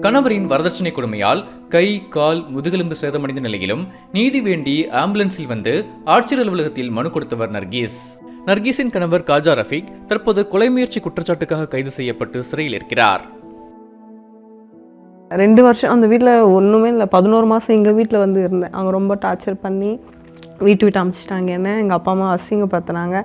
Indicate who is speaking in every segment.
Speaker 1: கணவரின் வரதட்சணை கொடுமையால் கை, கால், முதுகெலும்பு சேதமடைந்த நிலையிலும் நீதி வேண்டி ஆம்புலன்ஸில் வந்து ஆட்சியர் அலுவலகத்தில் மனு கொடுத்தவர் நர்கீஸ். நர்கீஸின் கணவர் காஜா ரஃபீக் தற்போது கொலை முயற்சி குற்றச்சாட்டுக்காக கைது செய்யப்பட்டு சிறையில் இருக்கிறார்.
Speaker 2: 2 வருஷம் அந்த வீட்டில் ஒன்றுமே இல்லை. 11 மாதம் எங்கள் வீட்டில் வந்து இருந்தேன். அவங்க ரொம்ப டார்ச்சர் பண்ணி விட்டு அனுப்பிச்சிட்டாங்க. என்ன எங்கள் அப்பா அம்மா அசிங்கப்படுத்தினாங்க.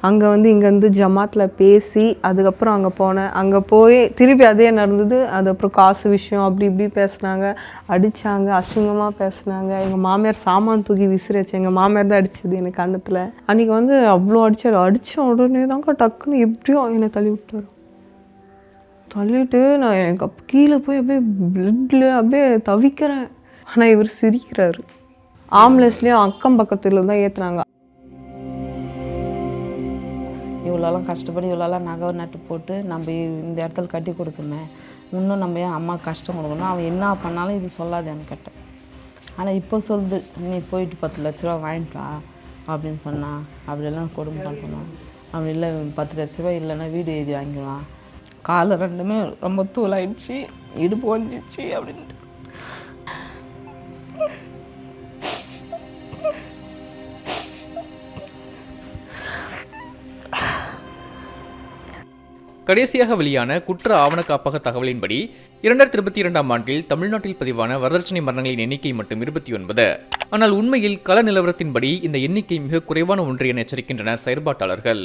Speaker 2: அங்கே வந்து இங்கேருந்து ஜமாத்தில் பேசி அதுக்கப்புறம் அங்கே போனேன். அங்கே போய் திருப்பி அதே நடந்தது. அதுக்கப்புறம் காசு விஷயம் அப்படி இப்படி பேசுனாங்க, அடித்தாங்க, அசிங்கமாக பேசுனாங்க. எங்கள் மாமியார் சாமான் தூக்கி விசிறிச்சு. எங்கள் மாமியார் தான் அடிச்சது எனக்கு கன்னத்தில். அன்றைக்கி வந்து அவ்வளோ அடித்த உடனே தாங்க டக்குன்னு எப்படியோ என்னை தள்ளி விட்டார். தள்ளிட்டு நான் எனக்கு கீழே போய் அப்படியே பிளட்டில் அப்படியே தவிக்கிறேன். ஆனால் இவர் சிரிக்கிறாரு. ஆம்புலன்ஸ்லேயும் அக்கம் பக்கத்தில் தான் ஏற்றுனாங்க.
Speaker 3: இவ்வளோலாம் கஷ்டப்பட்டு இவ்வளோலாம் நகை நட்டு போட்டு நம்ம இந்த இடத்துல கட்டி கொடுக்குமே, இன்னும் நம்ம ஏன் அம்மா கஷ்டம் கொடுக்கணும், அவன் என்ன பண்ணாலும் இது சொல்லாது என்கிட்ட. ஆனால் இப்போ சொல்லுது, நீ போயிட்டு 10 லட்ச ரூபா வாங்கிட்டு வா அப்படின்னு சொன்னான். அப்படியெல்லாம் கொடுமை பண்ணணும். அப்படி இல்லை 10 லட்ச ரூபா இல்லைன்னா வீடு எழுதி வாங்கிடுவான். காலை 2மே ரொம்ப தூளாயிடுச்சு, இடுப்பு ஒஞ்சிச்சு அப்படின்ட்டு.
Speaker 1: கடைசியாக வெளியான குற்ற ஆவண காப்பக தகவலின்படி 2022ஆம் ஆண்டில் தமிழ்நாட்டில் பதிவான வரதட்சணை மரணங்களின் எண்ணிக்கை மட்டும் 29. ஆனால் உண்மையில் கள நிலவரத்தின்படி இந்த எண்ணிக்கை மிக குறைவான ஒன்று என எச்சரிக்கின்றனர் செயற்பாட்டாளர்கள்.